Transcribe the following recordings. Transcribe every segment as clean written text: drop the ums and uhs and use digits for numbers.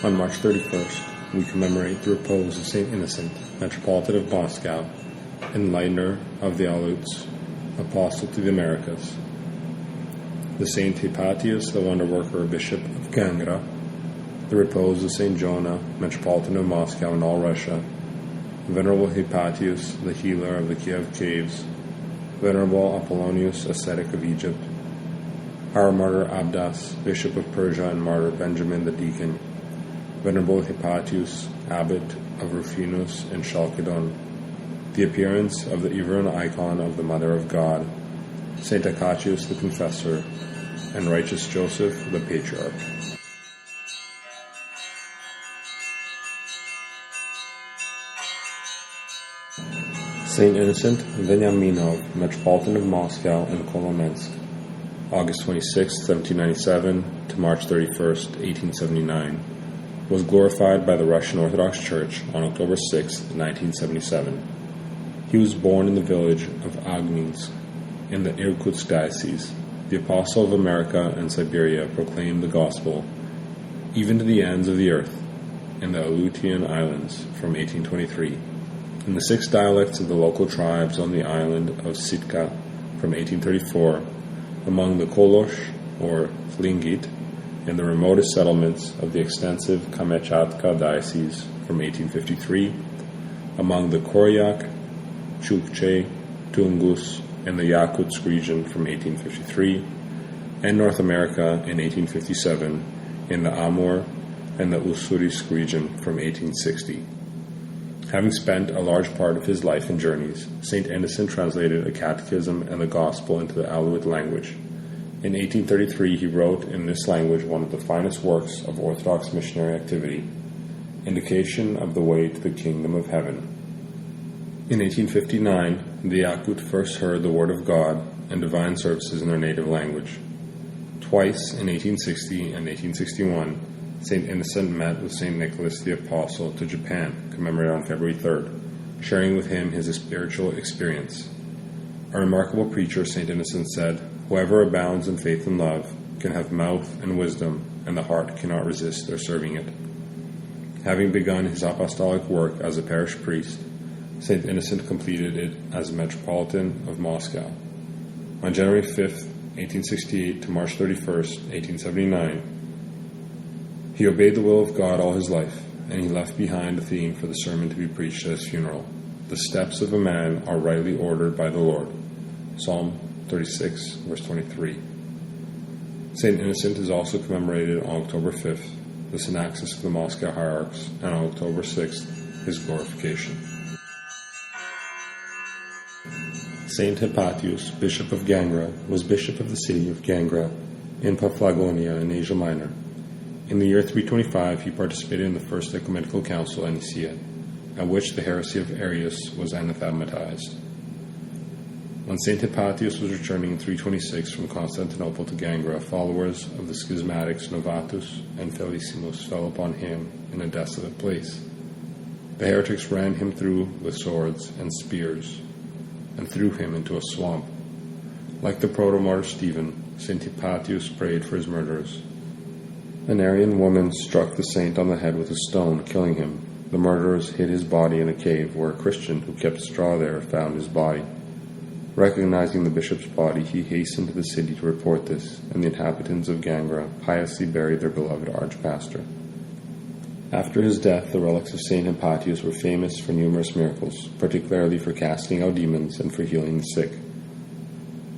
On March 31st, we commemorate the repose of St. Innocent, Metropolitan of Moscow, Enlightener of the Aleuts, Apostle to the Americas. The Saint Hypatius, the Wonderworker, Bishop of Gangra. The repose of St. Jonah, Metropolitan of Moscow and all Russia. Venerable Hypatius, the healer of the Kiev caves. Venerable Apollonius, Ascetic of Egypt. Our martyr Abdas, Bishop of Persia, and martyr Benjamin the Deacon. Venerable Hypatius, Abbot of Rufinus and Chalcedon. The appearance of the Iveran icon of the Mother of God. Saint Hypatius the Confessor, and righteous Joseph the Patriarch. Saint Innocent Veniaminov, Metropolitan of Moscow and Kolomensk, August 26, 1797 to March 31, 1879, was glorified by the Russian Orthodox Church on October 6, 1977. He was born in the village of Agninsk in the Irkutsk diocese. The Apostle of America and Siberia proclaimed the gospel even to the ends of the earth in the Aleutian Islands from 1823. In the 6 dialects of the local tribes on the island of Sitka from 1834, among the Kolosh or Tlingit, in the remotest settlements of the extensive Kamchatka diocese from 1853, among the Koryak, Chukche, Tungus, and the Yakutsk region from 1853, and North America in 1857 in the Amur and the Ussurisk region from 1860. Having spent a large part of his life in journeys, St. Innocent translated a catechism and the gospel into the Aleut language. In 1833, he wrote in this language one of the finest works of Orthodox missionary activity, Indication of the Way to the Kingdom of Heaven. In 1859, the Yakut first heard the Word of God and divine services in their native language. Twice, in 1860 and 1861, St. Innocent met with St. Nicholas the Apostle to Japan, commemorated on February 3rd, sharing with him his spiritual experience. A remarkable preacher, St. Innocent said, "Whoever abounds in faith and love can have mouth and wisdom, and the heart cannot resist their serving it." Having begun his apostolic work as a parish priest, St. Innocent completed it as Metropolitan of Moscow. On January 5th, 1868 to March 31st, 1879, he obeyed the will of God all his life, and he left behind a theme for the sermon to be preached at his funeral. The steps of a man are rightly ordered by the Lord. Psalm 36, verse 23. St. Innocent is also commemorated on October 5th, the synaxis of the Moscow hierarchs, and on October 6th, his glorification. Saint Hypatius, Bishop of Gangra, was Bishop of the city of Gangra in Paphlagonia in Asia Minor. In the year 325, he participated in the First Ecumenical Council at Nicaea, at which the heresy of Arius was anathematized. When St. Hypatius was returning in 326 from Constantinople to Gangra, followers of the schismatics Novatus and Felicissimus fell upon him in a desolate place. The heretics ran him through with swords and spears and threw him into a swamp. Like the proto-martyr Stephen, St. Hypatius prayed for his murderers. An Aryan woman struck the saint on the head with a stone, killing him. The murderers hid his body in a cave where a Christian who kept straw there found his body. Recognizing the bishop's body, he hastened to the city to report this, and the inhabitants of Gangra piously buried their beloved archpastor. After his death, the relics of St. Hypatius were famous for numerous miracles, particularly for casting out demons and for healing the sick.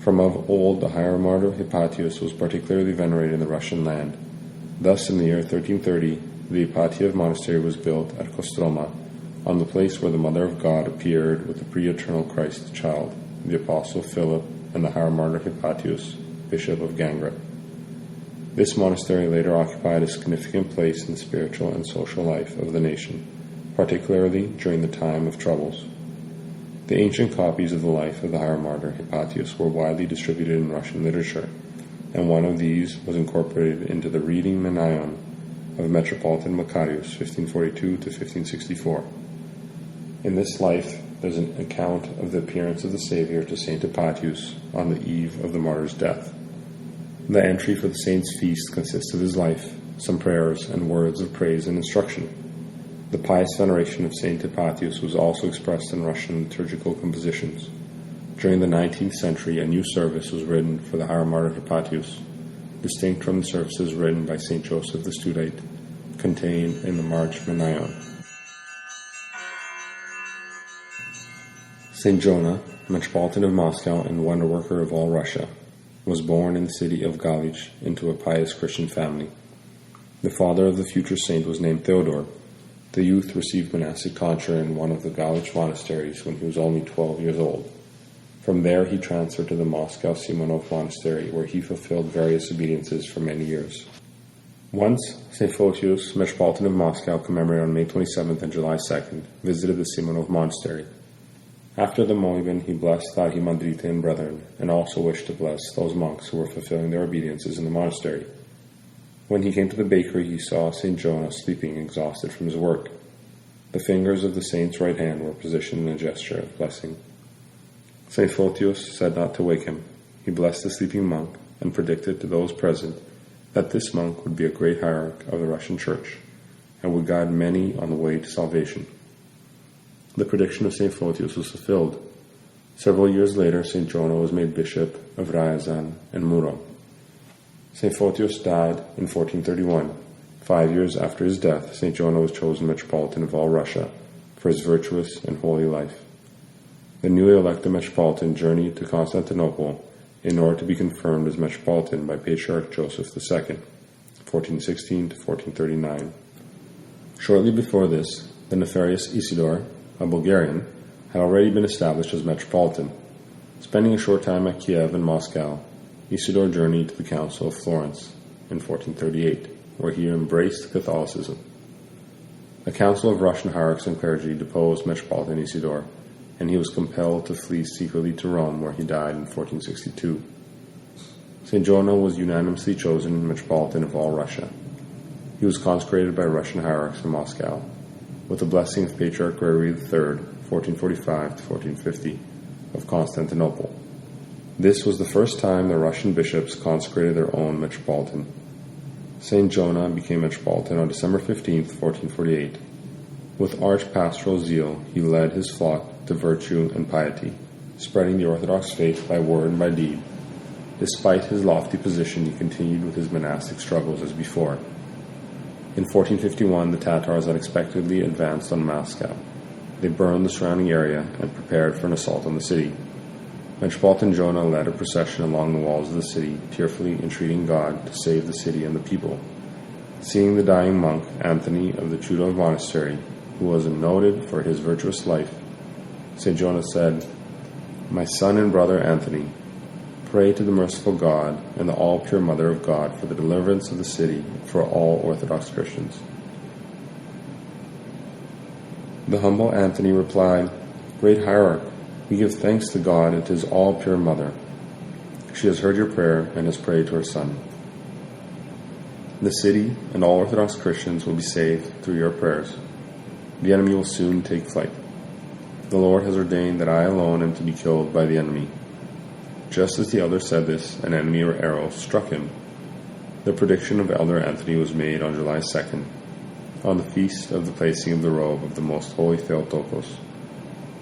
From of old, the higher martyr Hypatius was particularly venerated in the Russian land. Thus, in the year 1330, the Hypatiev monastery was built at Kostroma, on the place where the Mother of God appeared with the pre-eternal Christ child, the Apostle Philip, and the higher martyr Hypatius, Bishop of Gangra. This monastery later occupied a significant place in the spiritual and social life of the nation, particularly during the time of troubles. The ancient copies of the life of the higher martyr Hypatius were widely distributed in Russian literature, and one of these was incorporated into the Reading Menaion of Metropolitan Macarius, 1542 to 1564. In this life, there's an account of the appearance of the Savior to St. Hypatius on the eve of the martyr's death. The entry for the saint's feast consists of his life, some prayers, and words of praise and instruction. The pious veneration of Saint Hypatius was also expressed in Russian liturgical compositions. During the 19th century, a new service was written for the higher martyr Hypatius, distinct from the services written by Saint Joseph the Studite, contained in the March Menaion. Saint Jonah, Metropolitan of Moscow and Wonderworker of all Russia, was born in the city of Galich into a pious Christian family. The father of the future saint was named Theodore. The youth received monastic tonsure in one of the Galich monasteries when he was only 12 years old. From there he transferred to the Moscow Simonov Monastery, where he fulfilled various obediences for many years. Once, St. Photius, Metropolitan of Moscow, commemorated on May 27th and July 2nd, visited the Simonov Monastery. After the Mohiban, he blessed the Archimandrite and brethren, and also wished to bless those monks who were fulfilling their obediences in the monastery. When he came to the bakery, he saw St. Jonah sleeping, exhausted from his work. The fingers of the saint's right hand were positioned in a gesture of blessing. St. Photius said not to wake him. He blessed the sleeping monk and predicted to those present that this monk would be a great hierarch of the Russian Church and would guide many on the way to salvation. The prediction of St. Photius was fulfilled. Several years later, St. Jonah was made bishop of Ryazan and Muro. St. Photius died in 1431. 5 years after his death, St. Jonah was chosen Metropolitan of all Russia for his virtuous and holy life. The newly elected Metropolitan journeyed to Constantinople in order to be confirmed as Metropolitan by Patriarch Joseph II, 1416 to 1439. Shortly before this, the nefarious Isidore, a Bulgarian, had already been established as Metropolitan. Spending a short time at Kiev and Moscow, Isidore journeyed to the Council of Florence in 1438, where he embraced Catholicism. A council of Russian hierarchs and clergy deposed Metropolitan Isidore, and he was compelled to flee secretly to Rome, where he died in 1462. St. Jonah was unanimously chosen Metropolitan of all Russia. He was consecrated by Russian hierarchs in Moscow, with the blessing of Patriarch Gregory III, 1445 to 1450, of Constantinople. This was the first time the Russian bishops consecrated their own Metropolitan. St. Jonah became Metropolitan on December 15, 1448. With arch pastoral zeal, he led his flock to virtue and piety, spreading the Orthodox faith by word and by deed. Despite his lofty position, he continued with his monastic struggles as before. In 1451, the Tatars unexpectedly advanced on Moscow. They burned the surrounding area and prepared for an assault on the city. Metropolitan Jonah led a procession along the walls of the city, tearfully entreating God to save the city and the people. Seeing the dying monk, Anthony of the Chudov Monastery, who was noted for his virtuous life, St. Jonah said, "My son and brother Anthony, pray to the merciful God and the all-pure Mother of God for the deliverance of the city for all Orthodox Christians." The humble Anthony replied, "Great hierarch, we give thanks to God and to his all-pure Mother. She has heard your prayer and has prayed to her Son. The city and all Orthodox Christians will be saved through your prayers. The enemy will soon take flight. The Lord has ordained that I alone am to be killed by the enemy." Just as the elder said this, an enemy arrow struck him. The prediction of Elder Anthony was made on July 2nd, on the feast of the placing of the robe of the Most Holy Theotokos.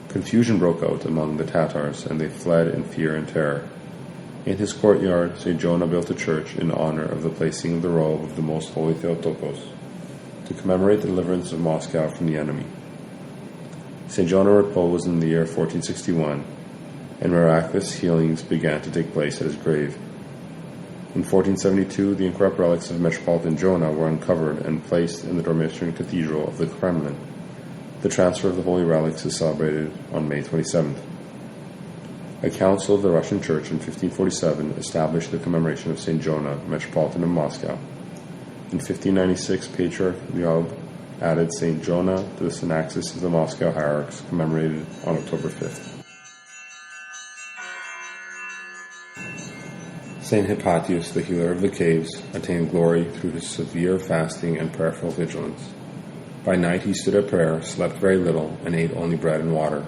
Confusion broke out among the Tatars, and they fled in fear and terror. In his courtyard, St. Jonah built a church in honor of the placing of the robe of the Most Holy Theotokos, to commemorate the deliverance of Moscow from the enemy. St. Jonah reposed in the year 1461, and miraculous healings began to take place at his grave. In 1472, the incorrupt relics of Metropolitan Jonah were uncovered and placed in the Dormition Cathedral of the Kremlin. The transfer of the holy relics is celebrated on May 27th. A council of the Russian Church in 1547 established the commemoration of St. Jonah, Metropolitan of Moscow. In 1596, Patriarch Lyub added St. Jonah to the Synaxis of the Moscow hierarchs, commemorated on October 5th. St. Hypatius, the healer of the caves, attained glory through his severe fasting and prayerful vigilance. By night he stood at prayer, slept very little, and ate only bread and water.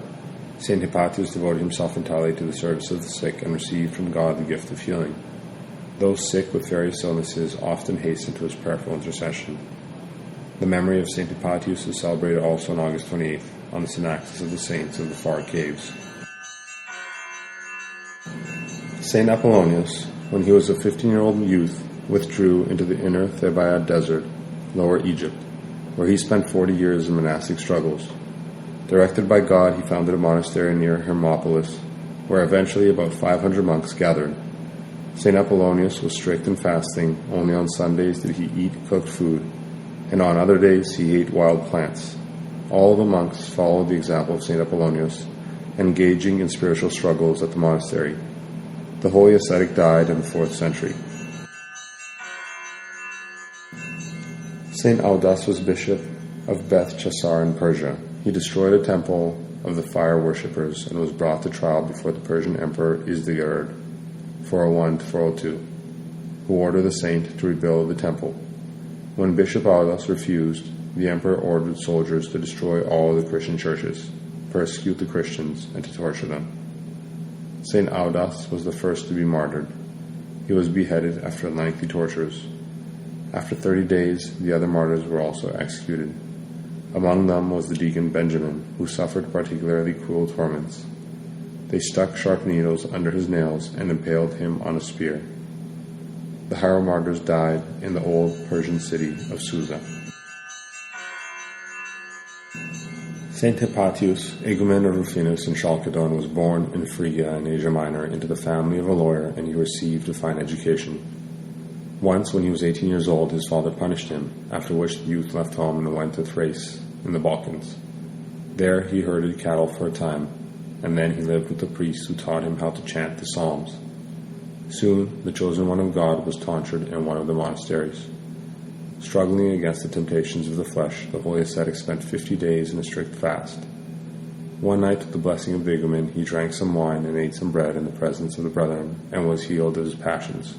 St. Hypatius devoted himself entirely to the service of the sick and received from God the gift of healing. Those sick with various illnesses often hasten to his prayerful intercession. The memory of St. Hypatius is celebrated also on August 28th on the synaxis of the saints of the far caves. St. Apollonius, when he was a 15-year-old youth, withdrew into the inner Thebaid desert, Lower Egypt, where he spent 40 years in monastic struggles. Directed by God, he founded a monastery near Hermopolis, where eventually about 500 monks gathered. St. Apollonius was strict in fasting. Only on Sundays did he eat cooked food, and on other days he ate wild plants. All the monks followed the example of St. Apollonius, engaging in spiritual struggles at the monastery. The holy ascetic died in the 4th century. St. Aleuts was bishop of Beth Chasar in Persia. He destroyed a temple of the fire worshippers and was brought to trial before the Persian Emperor Isdigerd, 401-402, who ordered the saint to rebuild the temple. When Bishop Aleuts refused, the emperor ordered soldiers to destroy all the Christian churches, persecute the Christians, and to torture them. St. Aleuts was the first to be martyred. He was beheaded after lengthy tortures. After 30 days, the other martyrs were also executed. Among them was the deacon Benjamin, who suffered particularly cruel torments. They stuck sharp needles under his nails and impaled him on a spear. The higher martyrs died in the old Persian city of Susa. St. Hypatius, Igumen of Rufinus in Chalcedon, was born in Phrygia in Asia Minor into the family of a lawyer, and he received a fine education. Once, when he was 18 years old, his father punished him, after which the youth left home and went to Thrace in the Balkans. There he herded cattle for a time, and then he lived with a priest who taught him how to chant the Psalms. Soon, the chosen one of God was tonsured in one of the monasteries. Struggling against the temptations of the flesh, the holy ascetic spent 50 days in a strict fast. One night, with the blessing of the igumen, he drank some wine and ate some bread in the presence of the brethren, and was healed of his passions.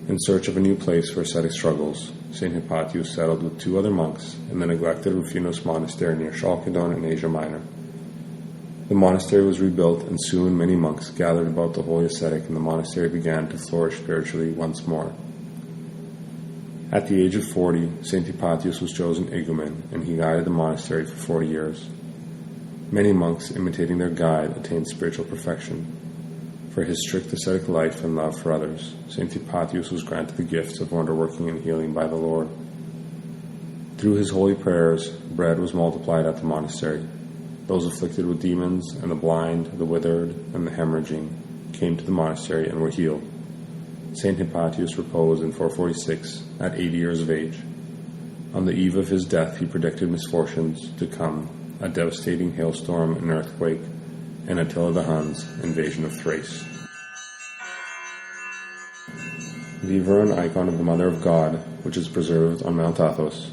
In search of a new place for ascetic struggles, St. Hypatius settled with 2 other monks in the neglected Rufinus monastery near Chalcedon in Asia Minor. The monastery was rebuilt, and soon many monks gathered about the holy ascetic, and the monastery began to flourish spiritually once more. At the age of 40, St. Hypatius was chosen igumen, and he guided the monastery for 40 years. Many monks, imitating their guide, attained spiritual perfection. For his strict ascetic life and love for others, St. Hypatius was granted the gifts of wonder-working and healing by the Lord. Through his holy prayers, bread was multiplied at the monastery. Those afflicted with demons, and the blind, the withered, and the hemorrhaging came to the monastery and were healed. St. Hypatius reposed in 446 at 80 years of age. On the eve of his death, he predicted misfortunes to come, a devastating hailstorm, an earthquake, and Attila the Hun's invasion of Thrace. The Everon icon of the Mother of God, which is preserved on Mount Athos,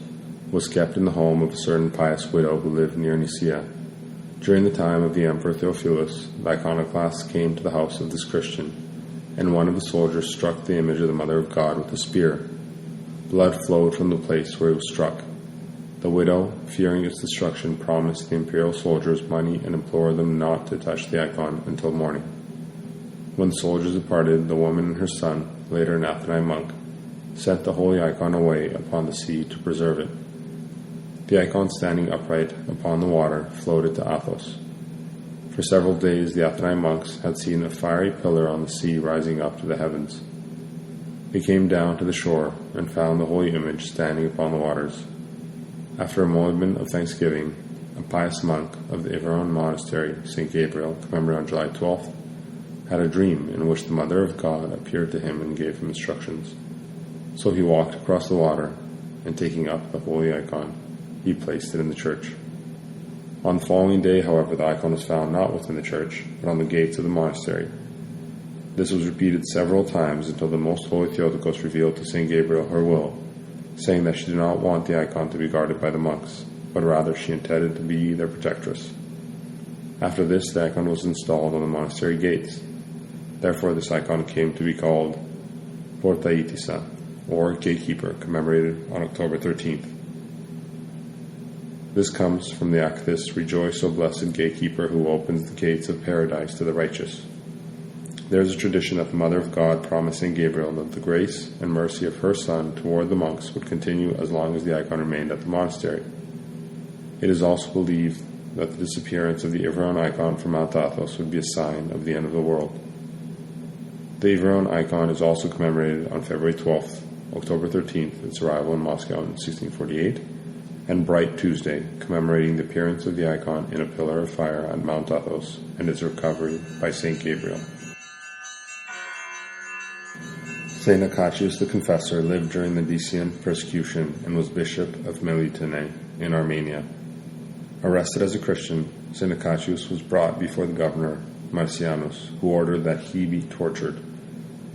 was kept in the home of a certain pious widow who lived near Nicaea. During the time of the Emperor Theophilus, the iconoclasts came to the house of this Christian, and one of the soldiers struck the image of the Mother of God with a spear. Blood flowed from the place where it was struck. The widow, fearing its destruction, promised the imperial soldiers money and implored them not to touch the icon until morning. When the soldiers departed, the woman and her son, later an Athonite monk, sent the holy icon away upon the sea to preserve it. The icon, standing upright upon the water, floated to Athos. For several days the Athonite monks had seen a fiery pillar on the sea rising up to the heavens. They came down to the shore and found the holy image standing upon the waters. After a moment of thanksgiving, a pious monk of the Everon monastery, St. Gabriel, commemorated on July 12th, had a dream in which the Mother of God appeared to him and gave him instructions. So he walked across the water, and taking up the holy icon, he placed it in the church. On the following day, however, the icon was found not within the church, but on the gates of the monastery. This was repeated several times until the Most Holy Theotokos revealed to St. Gabriel her will, saying that she did not want the icon to be guarded by the monks, but rather she intended to be their protectress. After this, the icon was installed on the monastery gates. Therefore, this icon came to be called Portaitisa, or Gatekeeper, commemorated on October 13th. This comes from the Actis, "Rejoice, O blessed Gatekeeper, who opens the gates of paradise to the righteous." There is a tradition that the Mother of God promised St. Gabriel that the grace and mercy of her Son toward the monks would continue as long as the icon remained at the monastery. It is also believed that the disappearance of the Iveron icon from Mount Athos would be a sign of the end of the world. The Iveron icon is also commemorated on February 12th, October 13th, its arrival in Moscow in 1648, and Bright Tuesday, commemorating the appearance of the icon in a pillar of fire at Mount Athos and its recovery by St. Gabriel. St. Hypatius the Confessor lived during the Decian persecution and was bishop of Melitene in Armenia. Arrested as a Christian, St. Hypatius was brought before the governor, Marcianus, who ordered that he be tortured.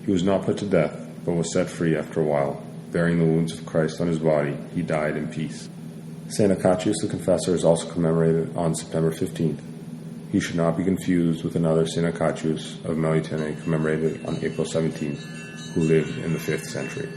He was not put to death, but was set free after a while. Bearing the wounds of Christ on his body, he died in peace. St. Hypatius the Confessor is also commemorated on September 15th. He should not be confused with another St. Hypatius of Melitene commemorated on April 17th, who lived in the 5th century.